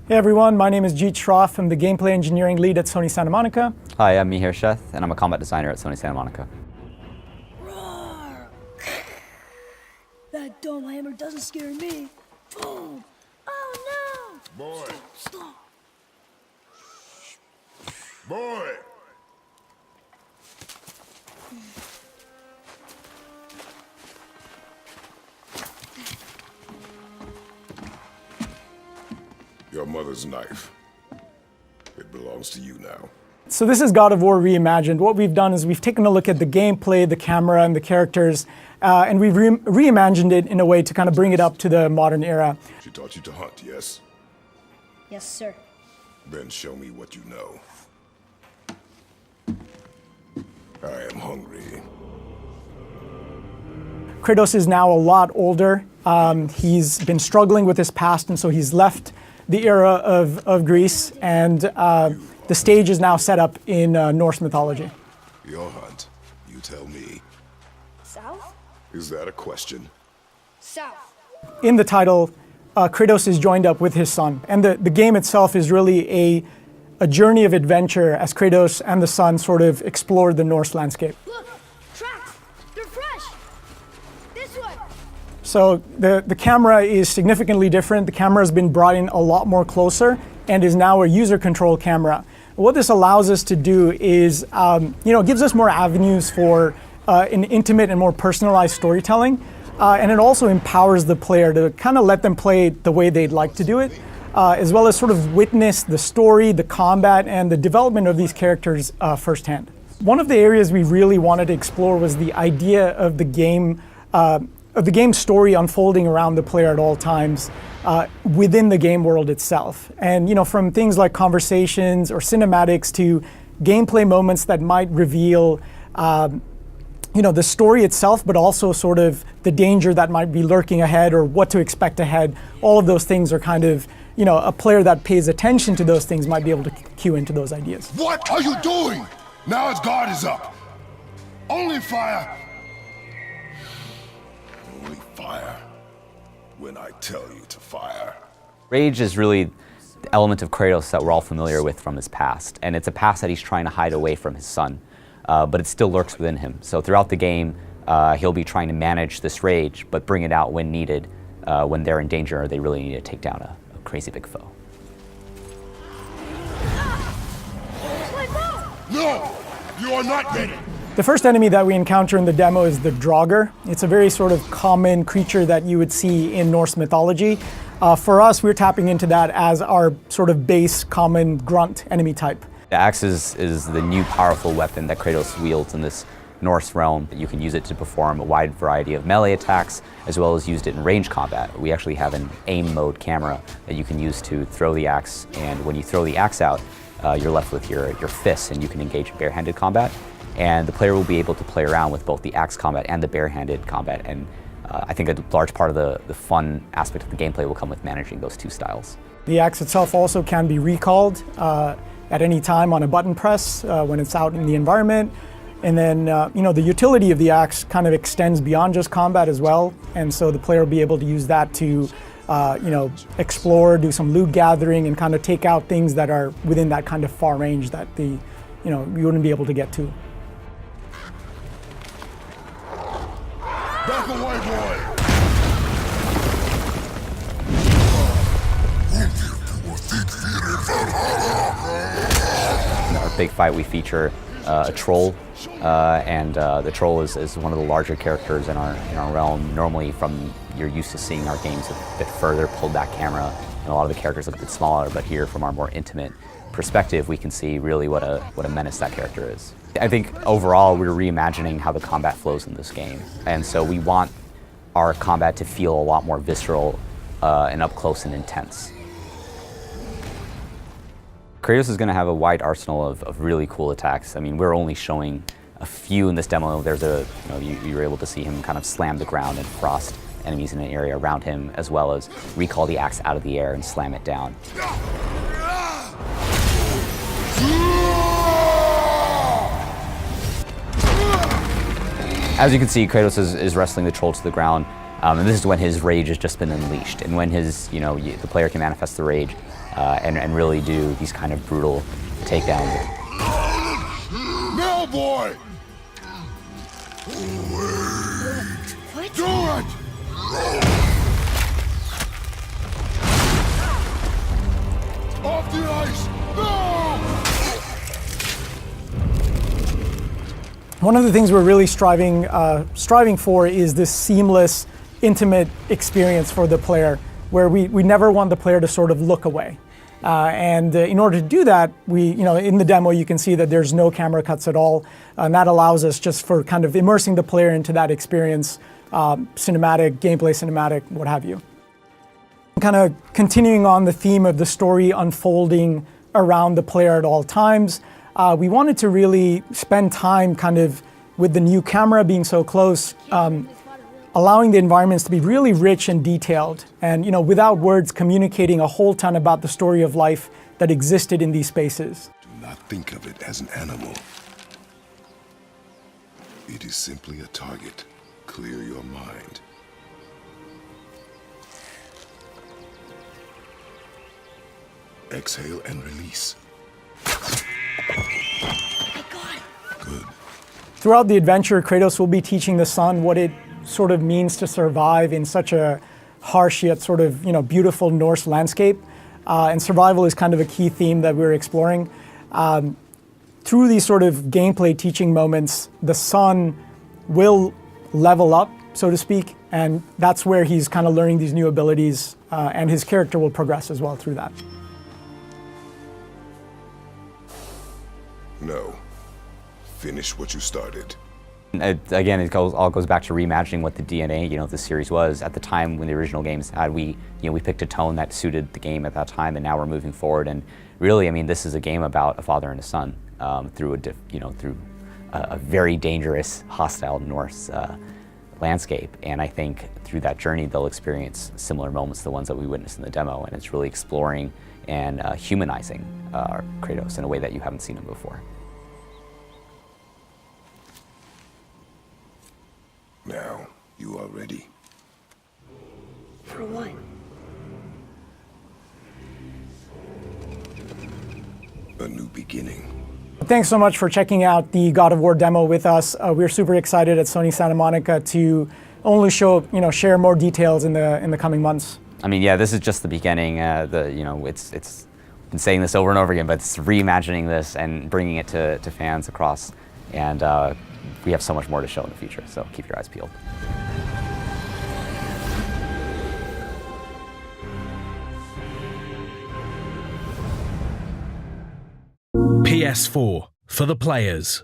Hey everyone, my name is Jeet Shroff. I'm the gameplay engineering lead at Sony Santa Monica. Hi, I'm Mihir Sheth, and I'm a combat designer at Sony Santa Monica. Roar! That dome hammer doesn't scare me. Boom! Oh no! Boy! Stop! Boy! Your mother's knife. It belongs to you now. So this is God of War reimagined. What we've done is we've taken a look at the gameplay, the camera, and the characters, and we've reimagined it in a way to kind of bring it up to the modern era. She taught you to hunt, yes? Yes, sir. Then show me what you know. I am hungry. Kratos is now a lot older. He's been struggling with his past, and so he's left the era of Greece, and the stage is now set up in Norse mythology. Your hunt, you tell me. South? Is that a question? South. In the title, Kratos is joined up with his son, and the game itself is really a journey of adventure as Kratos and the son sort of explore the Norse landscape. Look! Tracks! They're fresh! This way! So the camera is significantly different. The camera has been brought in a lot more closer and is now a user control camera. What this allows us to do is, gives us more avenues for an intimate and more personalized storytelling. And it also empowers the player to kind of let them play the way they'd like to do it, as well as sort of witness the story, the combat, and the development of these characters firsthand. One of the areas we really wanted to explore was the idea of the game story unfolding around the player at all times within the game world itself. And from things like conversations or cinematics to gameplay moments that might reveal the story itself, but also sort of the danger that might be lurking ahead or what to expect ahead. All of those things are kind of, a player that pays attention to those things might be able to cue into those ideas. What are you doing? Now his guard is up. Only fire. Only fire when I tell you to fire. Rage is really the element of Kratos that we're all familiar with from his past, and it's a past that he's trying to hide away from his son, but it still lurks within him. So throughout the game, he'll be trying to manage this rage, but bring it out when needed, when they're in danger or they really need to take down a crazy big foe. No! You are not ready! The first enemy that we encounter in the demo is the Draugr. It's a very sort of common creature that you would see in Norse mythology. For us, we're tapping into that as our sort of base common grunt enemy type. The axe is the new powerful weapon that Kratos wields in this Norse realm. You can use it to perform a wide variety of melee attacks, as well as used it in range combat. We actually have an aim mode camera that you can use to throw the axe, and when you throw the axe out, you're left with your fists, and you can engage in barehanded combat. And the player will be able to play around with both the axe combat and the barehanded combat, and I think a large part of the fun aspect of the gameplay will come with managing those two styles. The axe itself also can be recalled at any time on a button press when it's out in the environment. And then, the utility of the axe kind of extends beyond just combat as well. And so the player will be able to use that to, explore, do some loot gathering, and kind of take out things that are within that kind of far range that you wouldn't be able to get to. Back away, boy! In our big fight, we feature a troll, and the troll is one of the larger characters in our realm. Normally, you're used to seeing our games a bit further, pulled back camera, and a lot of the characters look a bit smaller. But here, from our more intimate perspective, we can see really what a menace that character is. I think overall, we're reimagining how the combat flows in this game, and so we want our combat to feel a lot more visceral and up close and intense. Kratos is going to have a wide arsenal of really cool attacks. I mean, we're only showing a few in this demo. There's you were able to see him kind of slam the ground and frost enemies in an area around him, as well as recall the axe out of the air and slam it down. As you can see, Kratos is wrestling the troll to the ground, and this is when his rage has just been unleashed. And when the player can manifest the rage, and really do these kind of brutal takedowns. Now, boy! What? Do it! Off the ice! No! One of the things we're really striving for is this seamless, intimate experience for the player, where we never want the player to sort of look away. In order to do that, in the demo you can see that there's no camera cuts at all, and that allows us just for kind of immersing the player into that experience, cinematic, gameplay cinematic, what have you. Kind of continuing on the theme of the story unfolding around the player at all times, we wanted to really spend time kind of with the new camera being so close, allowing the environments to be really rich and detailed, and without words communicating a whole ton about the story of life that existed in these spaces. Do not think of it as an animal. It is simply a target. Clear your mind. Exhale and release. I got it. Good. Throughout the adventure, Kratos will be teaching the son what it sort of means to survive in such a harsh yet sort of beautiful Norse landscape. And survival is kind of a key theme that we're exploring. Through these sort of gameplay teaching moments, the son will level up, so to speak, and that's where he's kind of learning these new abilities, and his character will progress as well through that. No. Finish what you started. Again, it all goes back to reimagining what the DNA, of the series was. At the time when the original games had, we picked a tone that suited the game at that time, and now we're moving forward. And really, this is a game about a father and a son through a very dangerous, hostile Norse landscape. And I think through that journey, they'll experience similar moments to the ones that we witnessed in the demo. And it's really exploring and humanizing Kratos in a way that you haven't seen him before. Now, you are ready. For what? A new beginning. Thanks so much for checking out the God of War demo with us. We're super excited at Sony Santa Monica to only share more details in the coming months. This is just the beginning. It's been saying this over and over again, but it's reimagining this and bringing it to fans across. And we have so much more to show in the future, so keep your eyes peeled. PS4 for the players.